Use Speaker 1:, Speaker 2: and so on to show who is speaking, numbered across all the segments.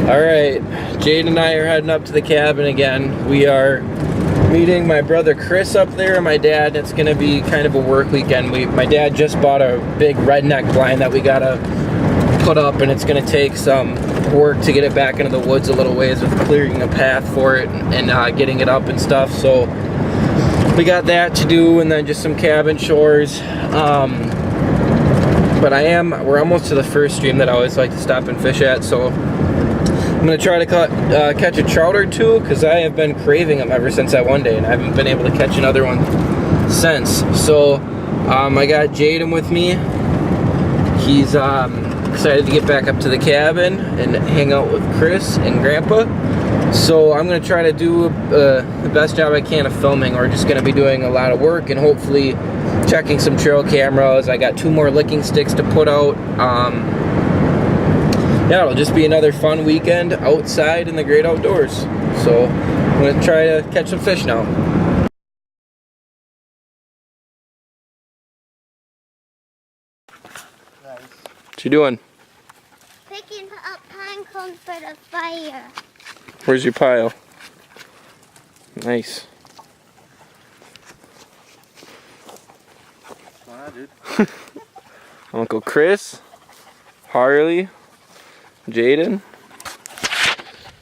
Speaker 1: Alright, Jade and I are heading up to the cabin again. We are meeting my brother Chris up there and my dad. It's going to be kind of a work weekend. My dad just bought a big redneck blind that we got to put up, and it's going to take some work to get it back into the woods a little ways with clearing a path for it and getting it up and stuff. So we got that to do, and then just some cabin chores. But we're almost to the first stream that I always like to stop and fish at, so I'm going to try to catch a trout or two, because I have been craving them ever since that one day, and I haven't been able to catch another one since. So I got Jaden with me. He's excited to get back up to the cabin and hang out with Chris and Grandpa. So I'm going to try to do the best job I can of filming. We're just going to be doing a lot of work and hopefully checking some trail cameras. I got 2 more licking sticks to put out. Yeah, it'll just be another fun weekend outside in the great outdoors. So I'm going to try to catch some fish now. What you doing?
Speaker 2: Picking up pine cones for the fire.
Speaker 1: Where's your pile? Nice.
Speaker 3: Wow, dude.
Speaker 1: Uncle Chris, Harley, Jaden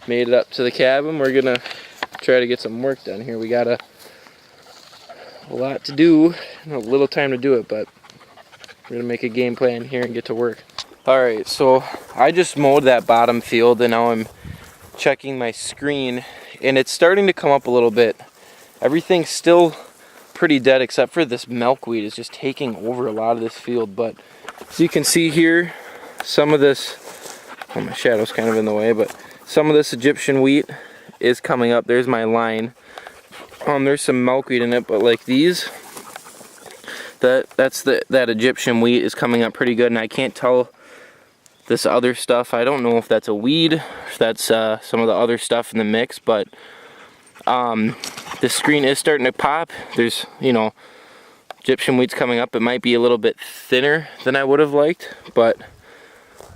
Speaker 1: made it up to the cabin. We're gonna try to get some work done here. We got a lot to do and a little time to do it, but we're gonna make a game plan here and get to work. Alright, so I just mowed that bottom field and now I'm checking my screen and it's starting to come up a little bit. Everything's still pretty dead except for this milkweed is just taking over a lot of this field. But as you can see here, some of this, oh, my shadow's kind of in the way, but some of this Egyptian wheat is coming up. There's my line. There's some milkweed in it, but like these, that Egyptian wheat is coming up pretty good, and I can't tell this other stuff. I don't know if that's a weed, if that's some of the other stuff in the mix, but the screen is starting to pop. There's, Egyptian wheat's coming up. It might be a little bit thinner than I would have liked, but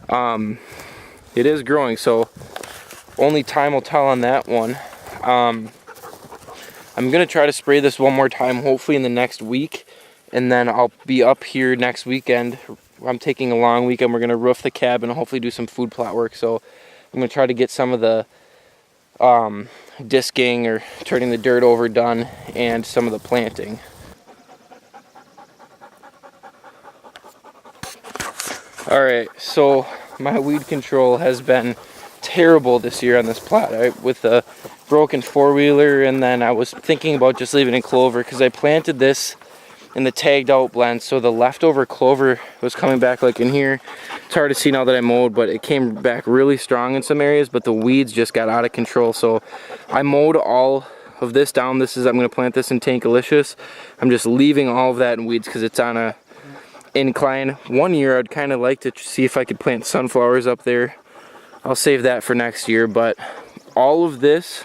Speaker 1: it is growing, so only time will tell on that one. I'm gonna try to spray this one more time, hopefully in the next week, and then I'll be up here next weekend. I'm taking a long weekend. We're gonna roof the cabin and hopefully do some food plot work, so I'm gonna try to get some of the disking or turning the dirt over done and some of the planting. Alright, so my weed control has been terrible this year on this plot, right? With the broken 4-wheeler, and then I was thinking about just leaving it in clover because I planted this in the tagged out blend, so the leftover clover was coming back like in here. It's hard to see now that I mowed, but it came back really strong in some areas, but the weeds just got out of control. So I mowed all of this down. I'm going to plant this in Tankalicious. I'm just leaving all of that in weeds because it's on a incline. One year I'd kind of like to see if I could plant sunflowers up there. I'll save that for next year, but all of this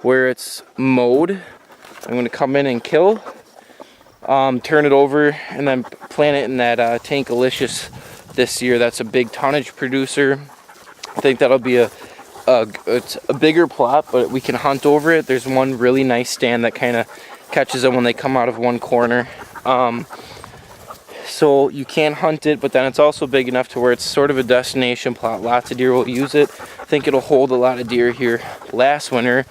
Speaker 1: where it's mowed, I'm going to come in and kill, turn it over, and then plant it in that Tankalicious this year. That's a big tonnage producer. I think that'll be it's a bigger plot, but we can hunt over it. There's one really nice stand that kind of catches them when they come out of one corner. So you can hunt it, but then it's also big enough to where it's sort of a destination plot. Lots of deer will use it. I think it'll hold a lot of deer here. Last winter,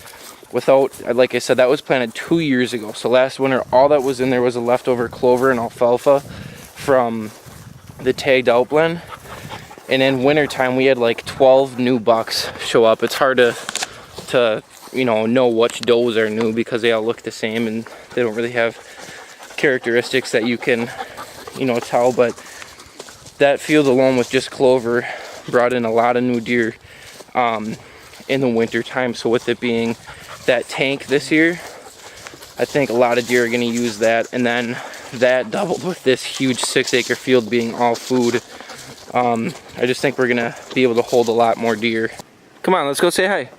Speaker 1: like I said, that was planted 2 years ago. So last winter, all that was in there was a leftover clover and alfalfa from the tagged out blend. And in wintertime, we had like 12 new bucks show up. It's hard to know which does are new because they all look the same and they don't really have characteristics that you can tell. But that field alone with just clover brought in a lot of new deer in the winter time. So with it being that tank this year, I think a lot of deer are going to use that, and then that doubled with this huge 6-acre field being all food. I just think we're going to be able to hold a lot more deer. Come on, let's go say hi.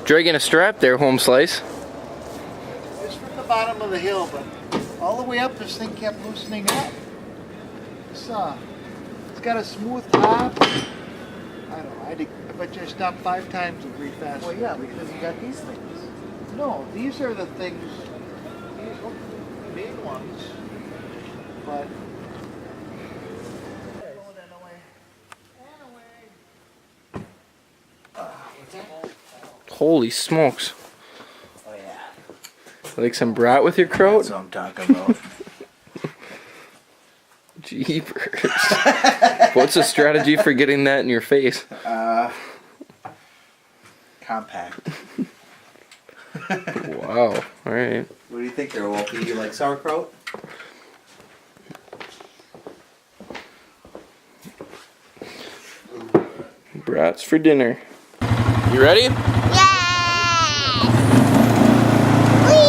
Speaker 1: Dragging a strap there, Home Slice.
Speaker 3: It's from the bottom of the hill, but all the way up, this thing kept loosening up. It's got a smooth top. I don't know. I bet you I stopped 5 times and breathe fast.
Speaker 4: Well, yeah, because you got these things.
Speaker 3: No, these are the things. These are the big ones. But.
Speaker 1: Holy smokes.
Speaker 4: Oh, yeah.
Speaker 1: Like some brat with your
Speaker 4: That's
Speaker 1: kraut?
Speaker 4: what I'm talking about.
Speaker 1: Jeepers. What's the strategy for getting that in your face?
Speaker 4: Compact.
Speaker 1: Wow. Alright.
Speaker 4: What do you think there, Wolfie? You like sauerkraut?
Speaker 1: Brats for dinner. You ready?
Speaker 2: Yes! Whee!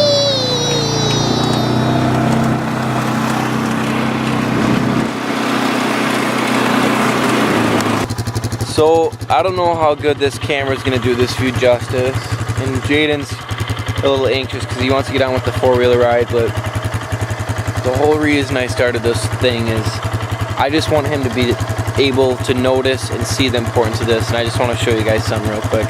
Speaker 1: So, I don't know how good this camera's gonna do this view justice. And Jaden's a little anxious because he wants to get on with the 4-wheeler ride, but the whole reason I started this thing is I just want him to be able to notice and see the importance of this, and I just want to show you guys something real quick.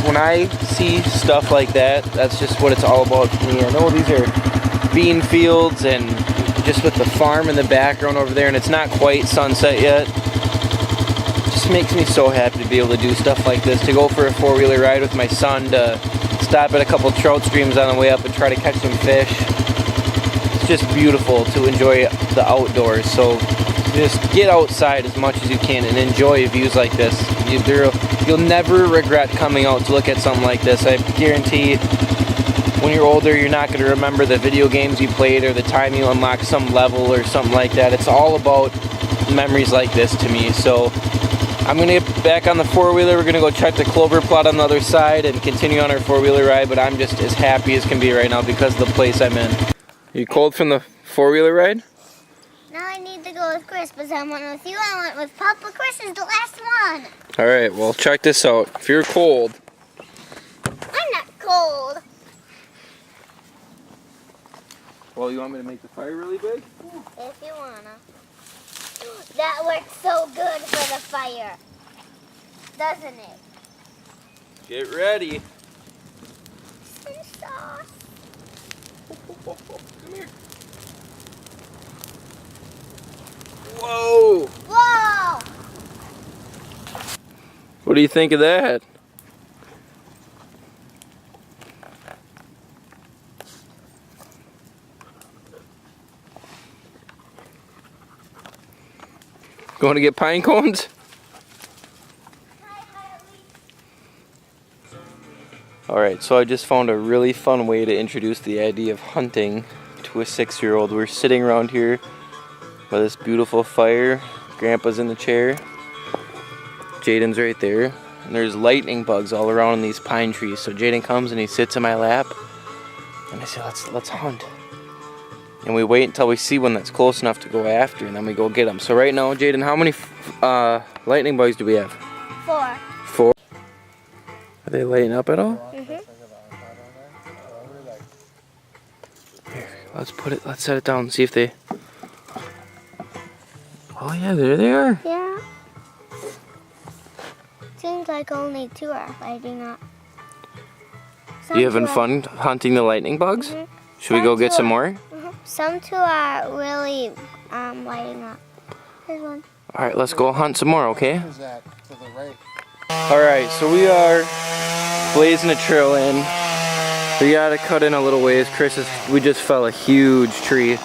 Speaker 1: When I see stuff like that, that's just what it's all about for me. I know these are bean fields and just with the farm in the background over there, and it's not quite sunset yet. It just makes me so happy to be able to do stuff like this, to go for a 4-wheeler ride with my son, to stop at a couple trout streams on the way up and try to catch some fish. It's just beautiful to enjoy the outdoors. So just get outside as much as you can and enjoy views like this. You'll never regret coming out to look at something like this. I guarantee when you're older, you're not going to remember the video games you played or the time you unlocked some level or something like that. It's all about memories like this to me. So I'm going to get back on the 4-wheeler. We're going to go check the clover plot on the other side and continue on our 4-wheeler ride, but I'm just as happy as can be right now because of the place I'm in. You cold from the 4-wheeler ride?
Speaker 2: Now I need to go with Chris, but I went with you. I went with Papa. Chris is the last one.
Speaker 1: Alright, well check this out. If you're cold...
Speaker 2: I'm not cold.
Speaker 1: Well, you want me to make the fire really big?
Speaker 2: If you wanna. That works so good for the fire. Doesn't it?
Speaker 1: Get ready.
Speaker 2: Some sauce.
Speaker 1: Come here. Whoa!
Speaker 2: Whoa!
Speaker 1: What do you think of that? Going to get pine cones? Alright, so I just found a really fun way to introduce the idea of hunting to a 6-year-old. We're sitting around here by this beautiful fire. Grandpa's in the chair. Jaden's right there. And there's lightning bugs all around in these pine trees. So Jaden comes and he sits in my lap. And I say, let's hunt. And we wait until we see one that's close enough to go after, and then we go get them. So right now, Jaden, how many lightning bugs do we have?
Speaker 2: 4.
Speaker 1: 4. Are they lighting up at all?
Speaker 2: Mm-hmm.
Speaker 1: Here, let's set it down and see if they... Oh yeah, there they are.
Speaker 2: Yeah. Seems like only 2 are lighting up.
Speaker 1: You having fun hunting the lightning bugs?
Speaker 2: Mhm.
Speaker 1: Should we go get some more?
Speaker 2: Some 2 are really lighting up. Here's one.
Speaker 1: Alright, let's go hunt some more, okay?
Speaker 3: What is that to the right?
Speaker 1: Alright, so we are blazing a trail in. We gotta cut in a little ways. We just fell a huge tree.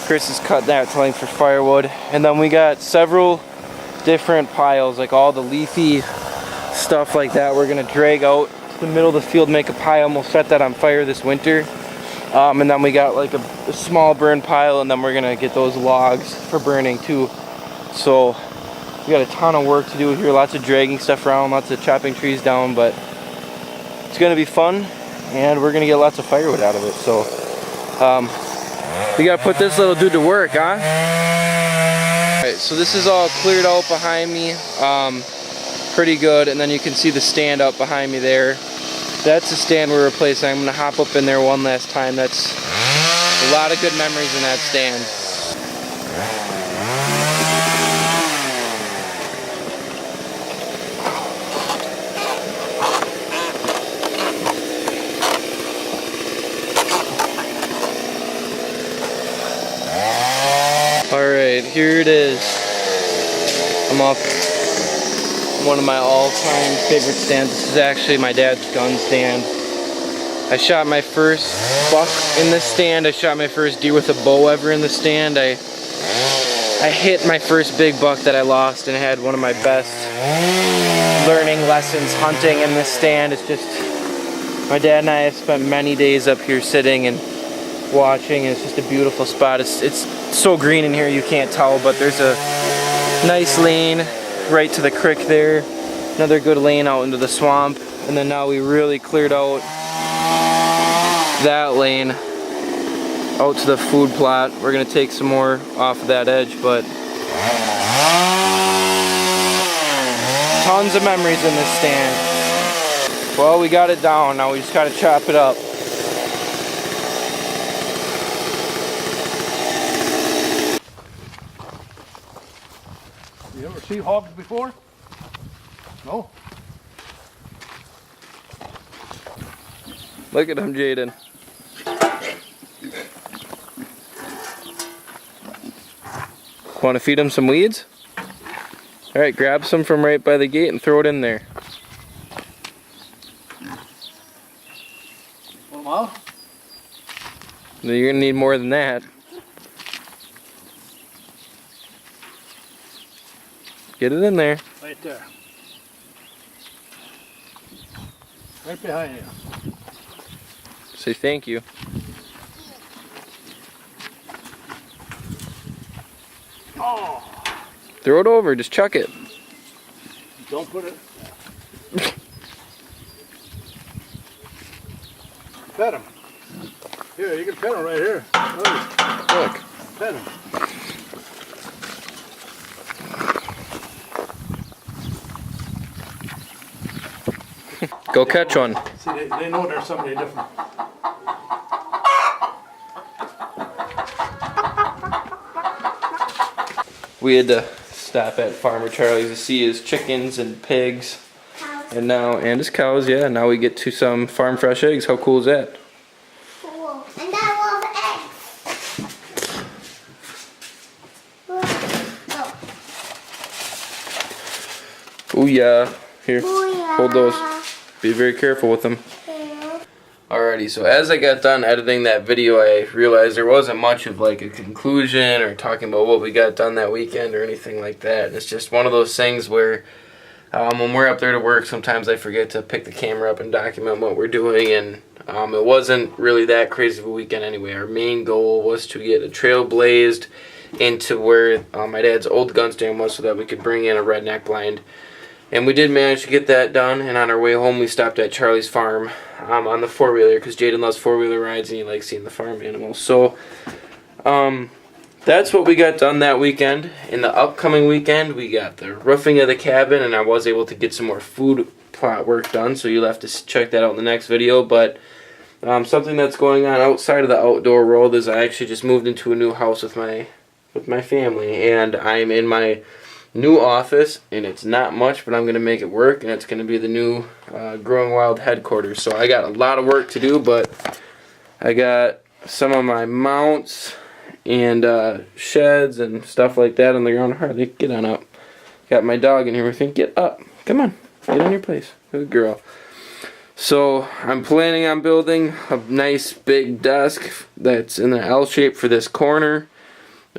Speaker 1: Chris has cut that length for firewood. And then we got several different piles, like all the leafy stuff like that. We're gonna drag out to the middle of the field, make a pile, and we'll set that on fire this winter. And then we got like a small burn pile, and then we're gonna get those logs for burning too. So we got a ton of work to do here, lots of dragging stuff around, lots of chopping trees down, but it's gonna be fun. and we're gonna get lots of firewood out of it. So we gotta put this little dude to work, huh? Alright, so this is all cleared out behind me, pretty good, and then you can see the stand up behind me there. That's the stand we're replacing. I'm gonna hop up in there one last time. That's a lot of good memories in that stand. Alright, here it is. I'm off one of my all-time favorite stands. This is actually my dad's gun stand. I shot my first buck in this stand. I shot my first deer with a bow ever in the stand. I hit my first big buck that I lost and had one of my best learning lessons hunting in this stand. It's just, my dad and I have spent many days up here sitting and watching, and it's just a beautiful spot. It's so green in here you can't tell, but there's a nice lane right to the creek there, another good lane out into the swamp, and then now we really cleared out that lane out to the food plot. We're gonna take some more off of that edge, but tons of memories in this stand. Well, we got it down, now we just gotta chop it up.
Speaker 3: You ever see hogs before? No?
Speaker 1: Look at him, Jaden. Want to feed him some weeds? Alright, grab some from right by the gate and throw it in there.
Speaker 3: Pull them out?
Speaker 1: You're gonna need more than that. Get it in there.
Speaker 3: Right there. Right behind you.
Speaker 1: Say thank you.
Speaker 3: Oh!
Speaker 1: Throw it over, just chuck it.
Speaker 3: Don't put it. Pet him. Here, you can pet him right here.
Speaker 1: Look.
Speaker 3: Pet him.
Speaker 1: Go catch one.
Speaker 3: See, they know there's somebody different.
Speaker 1: We had to stop at Farmer Charlie's to see his chickens and pigs. And his cows, yeah. Now we get to some farm fresh eggs. How cool is that?
Speaker 2: Cool. And that was eggs. Oh.
Speaker 1: Ooh yeah. Here,
Speaker 2: Booyah.
Speaker 1: hold those. Be very careful with them. Alrighty, so as I got done editing that video, I realized there wasn't much of like a conclusion or talking about what we got done that weekend or anything like that. It's just one of those things where when we're up there to work, sometimes I forget to pick the camera up and document what we're doing, and it wasn't really that crazy of a weekend anyway. Our main goal was to get a trail blazed into where my dad's old gun stand was so that we could bring in a redneck blind. And we did manage to get that done, and on our way home we stopped at Charlie's farm on the four-wheeler because Jaden loves four-wheeler rides and he likes seeing the farm animals. So that's what we got done that weekend. In the upcoming weekend we got the roofing of the cabin, and I was able to get some more food plot work done, so you'll have to check that out in the next video. But something that's going on outside of the outdoor world is I actually just moved into a new house with my family, and I'm in my new office, and it's not much, but I'm going to make it work, and it's going to be the new Growing Wild headquarters. So I got a lot of work to do, but I got some of my mounts and sheds and stuff like that on the ground. Harley, get on up. Got my dog and everything. Get up. Come on. Get on your place. Good girl. So I'm planning on building a nice big desk that's in an L shape for this corner.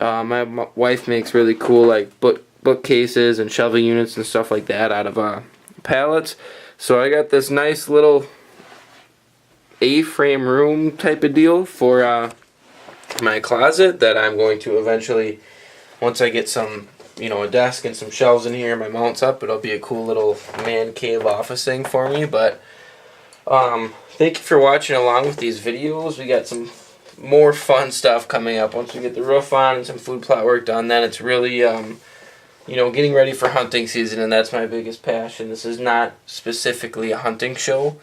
Speaker 1: My wife makes really cool like bookcases and shelving units and stuff like that out of pallets. So I got this nice little A-frame room type of deal for my closet that I'm going to eventually, once I get some, a desk and some shelves in here and my mounts up, it'll be a cool little man cave office thing for me. But thank you for watching along with these videos. We got some more fun stuff coming up. Once we get the roof on and some food plot work done, then it's really, getting ready for hunting season, and that's my biggest passion. This is not specifically a hunting show.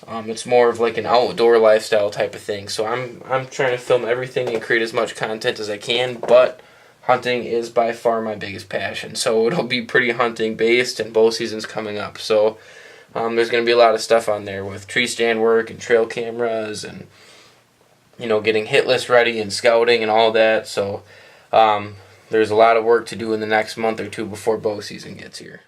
Speaker 1: It's more of like an outdoor lifestyle type of thing. So I'm trying to film everything and create as much content as I can, but hunting is by far my biggest passion. So it'll be pretty hunting based, and bow season's coming up. So there's going to be a lot of stuff on there with tree stand work and trail cameras and getting hit list ready and scouting and all that. So there's a lot of work to do in the next month or two before bow season gets here.